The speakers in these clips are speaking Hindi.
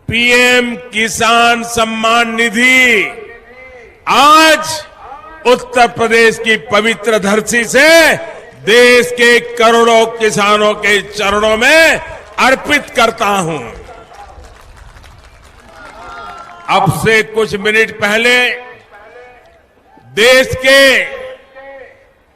पीएम किसान सम्मान निधि आज उत्तर प्रदेश की पवित्र धरती से देश के करोड़ों किसानों के चरणों में अर्पित करता हूं। अब से कुछ मिनट पहले देश के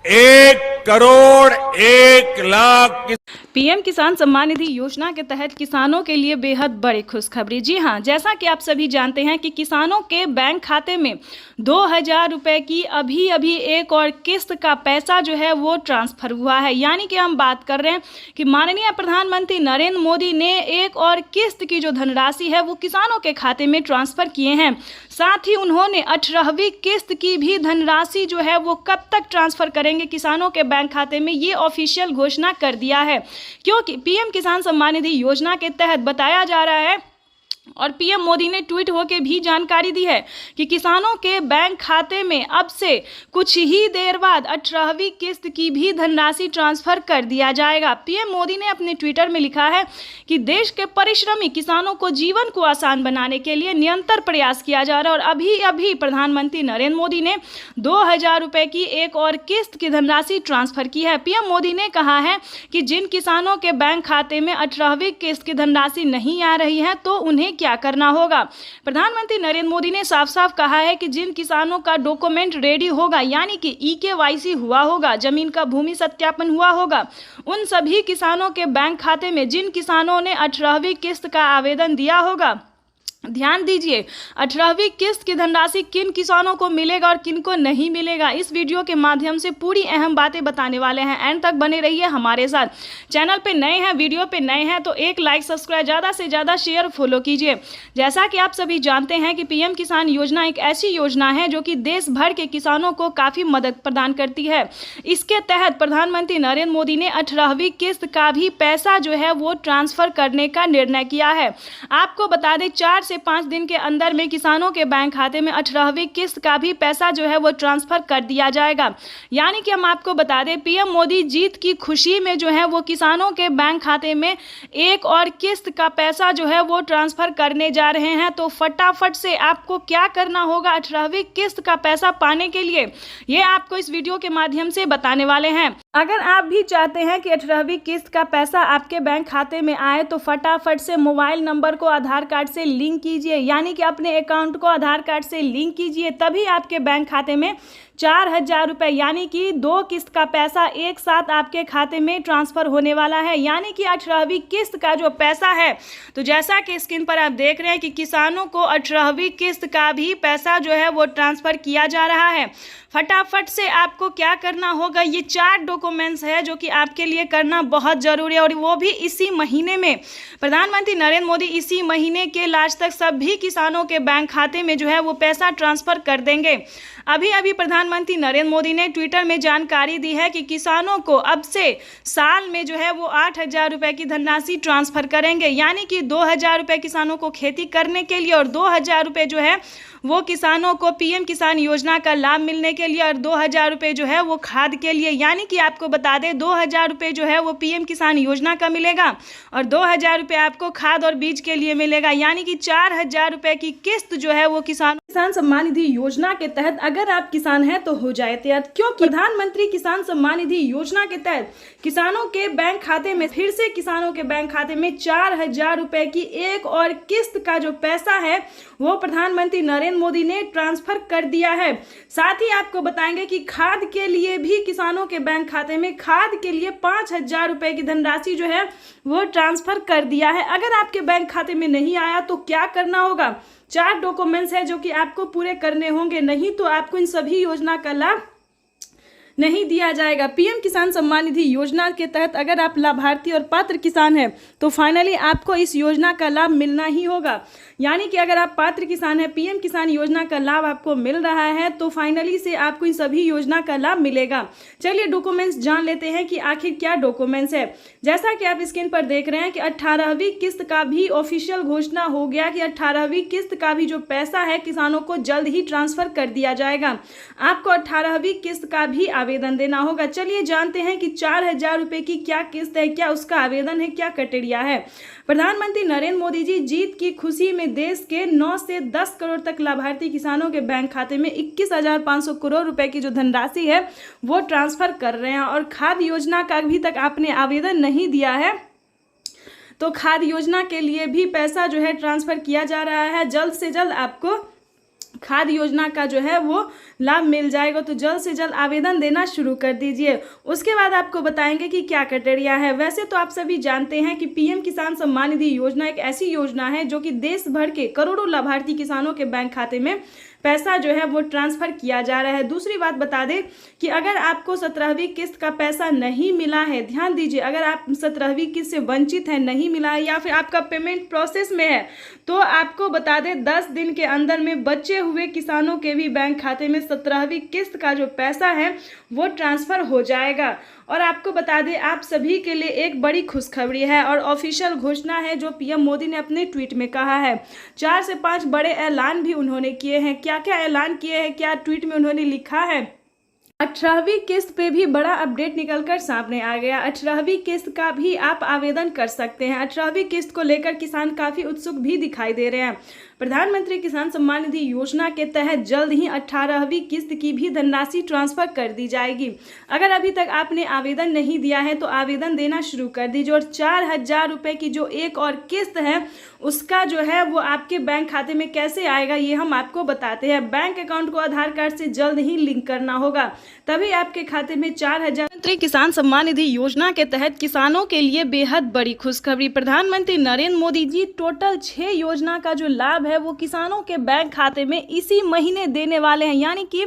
1,01,00,000 पीएम किसान सम्मान निधि योजना के तहत किसानों के लिए बेहद बड़ी खुशखबरी। जी हां, जैसा कि आप सभी जानते हैं कि किसानों के बैंक खाते में 2,000 रुपए की अभी एक और किस्त का पैसा जो है वो ट्रांसफर हुआ है। यानी कि हम बात कर रहे हैं कि माननीय प्रधानमंत्री नरेंद्र मोदी ने एक और किस्त की जो धनराशि है वो किसानों के खाते में ट्रांसफर किए हैं। साथ ही उन्होंने 18वीं किस्त की भी धनराशि जो है वो कब तक ट्रांसफर करेंगे किसानों के बैंक खाते में, ये ऑफिशियल घोषणा कर दिया है। क्योंकि पीएम किसान सम्मान निधि योजना के तहत बताया जा रहा है और पीएम मोदी ने ट्वीट होकर भी जानकारी दी है कि किसानों के बैंक खाते में अब से कुछ ही देर बाद 18वीं किस्त की भी धनराशि ट्रांसफर कर दिया जाएगा। पीएम मोदी ने अपने ट्विटर में लिखा है कि देश के परिश्रमी किसानों को जीवन को आसान बनाने के लिए निरंतर प्रयास किया जा रहा है और अभी प्रधानमंत्री नरेंद्र मोदी ने 2,000 रुपए की एक और किस्त की धनराशि ट्रांसफर की है। पीएम मोदी ने कहा है कि जिन किसानों के बैंक खाते में 18वीं किस्त की धनराशि नहीं आ रही है तो उन्हें क्या करना होगा। प्रधानमंत्री नरेंद्र मोदी ने साफ साफ कहा है कि जिन किसानों का डॉक्यूमेंट रेडी होगा, यानी कि EKYC हुआ होगा, जमीन का भूमि सत्यापन हुआ होगा, उन सभी किसानों के बैंक खाते में जिन किसानों ने 18वीं किस्त का आवेदन दिया होगा, ध्यान दीजिए 18वीं किस्त की धनराशि किन किसानों को मिलेगा और किन को नहीं मिलेगा, इस वीडियो के माध्यम से पूरी अहम बातें बताने वाले हैं। एंड तक बने रहिए हमारे साथ। चैनल पे नए हैं, वीडियो पे नए हैं तो एक लाइक, सब्सक्राइब, ज़्यादा से ज़्यादा शेयर, फॉलो कीजिए। जैसा कि आप सभी जानते हैं कि पीएम किसान योजना एक ऐसी योजना है जो कि देश भर के किसानों को काफ़ी मदद प्रदान करती है। इसके तहत प्रधानमंत्री नरेंद्र मोदी ने 18वीं किस्त का भी पैसा जो है वो ट्रांसफर करने का निर्णय किया है। आपको बता दें 4 से 5 दिन के अंदर में किसानों के बैंक खाते में 18वीं किस्त का भी पैसा जो है वो ट्रांसफर कर दिया जाएगा। यानी कि हम आपको बता दें पीएम मोदी जीत की खुशी में जो है वो किसानों के बैंक खाते में एक और किस्त का पैसा जो है वो ट्रांसफर करने जा रहे हैं। तो फटाफट से आपको क्या करना होगा 18वीं किस्त का पैसा पाने के लिए, ये आपको इस वीडियो के माध्यम से बताने वाले हैं। अगर आप भी चाहते हैं कि 18वीं किस्त का पैसा आपके बैंक खाते में आए तो फटाफट से मोबाइल नंबर को आधार कार्ड से लिंक कीजिए, यानी कि अपने अकाउंट को आधार कार्ड से लिंक कीजिए, तभी आपके बैंक खाते में 4,000 रुपये यानी कि 2 किस्त का पैसा एक साथ आपके खाते में ट्रांसफर होने वाला है। यानी कि 18वीं किस्त का जो पैसा है, तो जैसा कि स्क्रीन पर आप देख रहे हैं कि किसानों को 18वीं किस्त का भी पैसा जो है वो ट्रांसफर किया जा रहा है। फटाफट से आपको क्या करना होगा, ये 4 डॉक्यूमेंट्स है जो कि आपके लिए करना बहुत ज़रूरी है और वो भी इसी महीने में। प्रधानमंत्री नरेंद्र मोदी इसी महीने के लास्ट तक सभी किसानों के बैंक खाते में जो है वो पैसा ट्रांसफर कर देंगे। अभी प्रधानमंत्री नरेंद्र मोदी ने ट्विटर में जानकारी दी है कि किसानों को अब से साल में जो है वो 8,000 रुपये की धनराशि ट्रांसफर करेंगे। यानी कि 2,000 रुपये किसानों को खेती करने के लिए और 2,000 रुपये जो है वो किसानों को पीएम किसान योजना का लाभ मिलने के लिए और 2,000 रुपये जो है वो खाद के लिए। यानी कि आपको बता दें 2,000 रुपये जो है वो पीएम किसान योजना का मिलेगा और 2,000 रुपये आपको खाद और बीज के लिए मिलेगा। यानी कि 4,000 रुपये की किस्त जो है वो किसान सम्मान निधि योजना के तहत अगर आप किसान हैं तो हो जाए तैयार, क्योंकि प्रधानमंत्री किसान सम्मान निधि योजना के तहत किसानों के बैंक खाते में फिर से किसानों के बैंक खाते में 4,000 रुपये की एक और किस्त का जो पैसा है वो प्रधानमंत्री नरेंद्र मोदी ने ट्रांसफर कर दिया है। साथ ही आपको बताएंगे कि खाद के लिए भी किसानों के बैंक खाते में खाद के लिए 5,000 रुपये की धनराशि जो है वो ट्रांसफर कर दिया है। अगर आपके बैंक खाते में नहीं आया तो क्या करना होगा, 4 डॉक्यूमेंट्स है जो कि आपको पूरे करने होंगे, नहीं तो आपको इन सभी योजना का लाभ नहीं दिया जाएगा। पीएम किसान सम्मान निधि योजना के तहत अगर आप लाभार्थी और पात्र किसान हैं तो फाइनली आपको इस योजना का लाभ मिलना ही होगा। यानी कि अगर आप पात्र किसान हैं, पीएम किसान योजना का लाभ आपको मिल रहा है तो फाइनली से आपको इन सभी योजना का लाभ मिलेगा। चलिए डॉक्यूमेंट्स जान लेते हैं कि आखिर क्या डॉक्यूमेंट्स है। जैसा कि आप स्क्रीन पर देख रहे हैं कि 18वीं किस्त का भी ऑफिशियल घोषणा हो गया कि 18वीं किस्त का भी जो पैसा है किसानों को जल्द ही ट्रांसफर कर दिया जाएगा। आपको 18वीं किस्त का भी आवेदन आवेदन देना होगा। चलिए जानते हैं कि 4,000 रुपये की क्या किस्त है, क्या उसका आवेदन है, क्या क्राइटेरिया है। प्रधानमंत्री नरेंद्र मोदी जी जीत की खुशी में देश के 9 से 10 करोड़ तक लाभार्थी किसानों के बैंक खाते में 21,500 करोड़ रुपए की जो धनराशि है वो ट्रांसफर कर रहे हैं। और खाद्य योजना का अभी तक आपने आवेदन नहीं दिया है तो खाद्य योजना के लिए भी पैसा जो है ट्रांसफर किया जा रहा है। जल्द से जल्द आपको खाद्य योजना का जो है वो लाभ मिल जाएगा, तो जल्द से जल्द आवेदन देना शुरू कर दीजिए। उसके बाद आपको बताएंगे कि क्या क्राइटेरिया है। वैसे तो आप सभी जानते हैं कि पीएम किसान सम्मान निधि योजना एक ऐसी योजना है जो कि देश भर के करोड़ों लाभार्थी किसानों के बैंक खाते में पैसा जो है वो ट्रांसफर किया जा रहा है। दूसरी बात बता दें कि अगर आपको 17वीं किस्त का पैसा नहीं मिला है, ध्यान दीजिए, अगर आप 17वीं किस्त से वंचित है, नहीं मिला है या फिर आपका पेमेंट प्रोसेस में है, तो आपको बता दें 10 दिन के अंदर में बचे हुए किसानों के भी बैंक खाते में 17वीं किस्त का जो पैसा है वो ट्रांसफर हो जाएगा। और आपको बता दें आप सभी के लिए एक बड़ी खुशखबरी है और ऑफिशियल घोषणा है जो पीएम मोदी ने अपने ट्वीट में कहा है। 4 से 5 बड़े ऐलान भी उन्होंने किए हैं। क्या क्या ऐलान किए हैं, क्या ट्वीट में उन्होंने लिखा है। 18वीं किस्त पे भी बड़ा अपडेट निकलकर सामने आ गया। 18वीं किस्त का भी आप आवेदन कर सकते हैं। 18वीं किस्त को लेकर किसान काफ़ी उत्सुक भी दिखाई दे रहे हैं। प्रधानमंत्री किसान सम्मान निधि योजना के तहत जल्द ही 18वीं किस्त की भी धनराशि ट्रांसफर कर दी जाएगी। अगर अभी तक आपने आवेदन नहीं दिया है तो आवेदन देना शुरू कर दीजिए। और 4,000 रुपये की जो एक और किस्त है उसका जो है वो आपके बैंक खाते में कैसे आएगा ये हम आपको बताते हैं। बैंक अकाउंट को आधार कार्ड से जल्द ही लिंक करना होगा, तभी आपके खाते में 4,000। प्रधानमंत्री किसान सम्मान निधि योजना के तहत किसानों के लिए बेहद बड़ी खुशखबरी। प्रधानमंत्री नरेंद्र मोदी जी टोटल 6 योजना का जो लाभ है वो किसानों के बैंक खाते में इसी महीने देने वाले हैं। यानी कि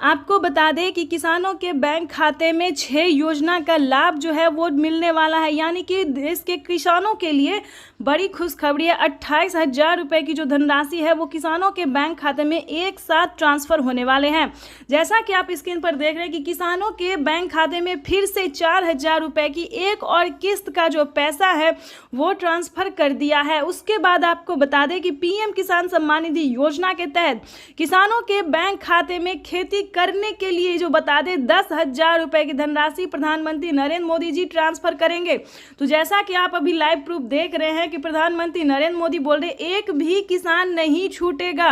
आपको बता दें कि किसानों के बैंक खाते में 6 योजना का लाभ जो है वो मिलने वाला है। यानी कि देश के किसानों के लिए बड़ी खुशखबरी है। 28,000 रुपये की जो धनराशि है वो किसानों के बैंक खाते में एक साथ ट्रांसफर होने वाले हैं। जैसा कि आप स्क्रीन पर देख रहे हैं कि किसानों के बैंक खाते में फिर से 4,000 रुपये की एक और किस्त का जो पैसा है वो ट्रांसफर कर दिया है। उसके बाद आपको बता दें कि पीएम किसान सम्मान निधि योजना के तहत किसानों के बैंक खाते में खेती करने के लिए जो बता दें 10,000 रुपये की धनराशि प्रधानमंत्री नरेंद्र मोदी जी ट्रांसफर करेंगे। तो जैसा कि आप अभी लाइव प्रूफ देख रहे हैं कि प्रधानमंत्री नरेंद्र मोदी बोल रहे एक भी किसान नहीं छूटेगा।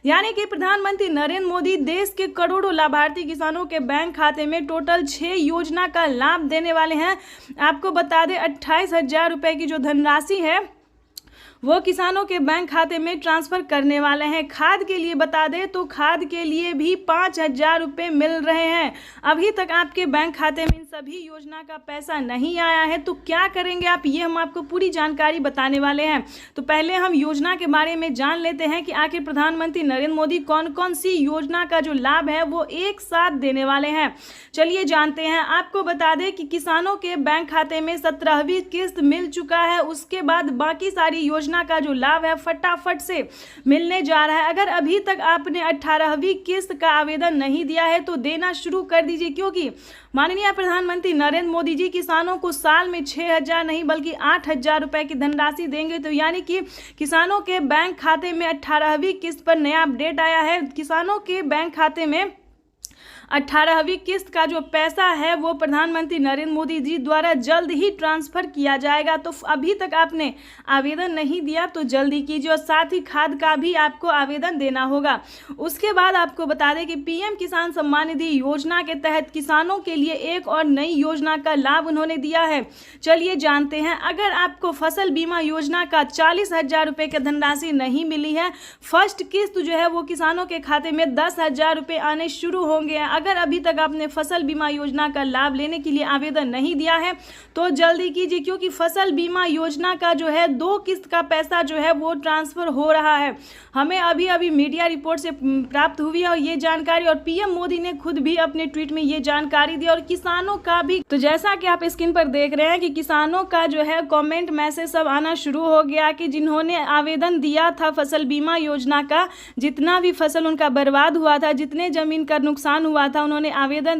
यानी कि प्रधानमंत्री नरेंद्र मोदी देश के करोड़ों लाभार्थी किसानों के बैंक खाते में टोटल 6 योजना का लाभ देने वाले हैं। आपको बता दें 28,000 रुपये की जो धनराशि है वो किसानों के बैंक खाते में ट्रांसफर करने वाले हैं। खाद के लिए बता दें तो खाद के लिए भी 5,000 रुपये मिल रहे हैं। अभी तक आपके बैंक खाते में इन सभी योजना का पैसा नहीं आया है, तो क्या करेंगे आप, ये हम आपको पूरी जानकारी बताने वाले हैं। तो पहले हम योजना के बारे में जान लेते हैं कि आखिर प्रधानमंत्री नरेंद्र मोदी कौन कौन सी योजना का जो लाभ है वो एक साथ देने वाले हैं। चलिए जानते हैं। आपको बता दें कि किसानों के बैंक खाते में 17वीं किस्त मिल चुका है। उसके बाद बाकी सारी योजना का जो लाभ है फटाफट से मिलने जा रहा है। अगर अभी तक आपने 18वीं किस्त का आवेदन नहीं दिया है तो देना शुरू कर दीजिए, क्योंकि माननीय प्रधानमंत्री नरेंद्र मोदी जी किसानों को साल में 6,000 नहीं बल्कि 8,000 रुपए की धनराशि देंगे। तो यानी कि किसानों के बैंक खाते में 18वीं किस्त पर नया अपडेट आया है। किसानों के बैंक खाते में 18वीं किस्त का जो पैसा है वो प्रधानमंत्री नरेंद्र मोदी जी द्वारा जल्द ही ट्रांसफर किया जाएगा। तो अभी तक आपने आवेदन नहीं दिया तो जल्दी कीजिए। और साथ ही खाद का भी आपको आवेदन देना होगा। उसके बाद आपको बता दें कि पीएम किसान सम्मान निधि योजना के तहत किसानों के लिए एक और नई योजना का लाभ उन्होंने दिया है। चलिए जानते हैं। अगर आपको फसल बीमा योजना का 40,000 रुपये की धनराशि नहीं मिली है, फर्स्ट किस्त जो है वो किसानों के खाते में 10,000 रुपये आने शुरू होंगे। अगर अभी तक आपने फसल बीमा योजना का लाभ लेने के लिए आवेदन नहीं दिया है तो जल्दी कीजिए, क्योंकि फसल बीमा योजना का जो है 2 किस्त का पैसा जो है वो ट्रांसफर हो रहा है। हमें अभी अभी मीडिया रिपोर्ट से प्राप्त हुई है और ये जानकारी, और पीएम मोदी ने खुद भी अपने ट्वीट में ये जानकारी दी। और किसानों का भी, तो जैसा कि आप स्क्रीन पर देख रहे हैं कि किसानों का जो है कमेंट मैसेज सब आना शुरू हो गया कि जिन्होंने आवेदन दिया था फसल बीमा योजना का, जितना भी फसल उनका बर्बाद हुआ था, जितने जमीन का नुकसान हुआ था, उन्होंने आवेदन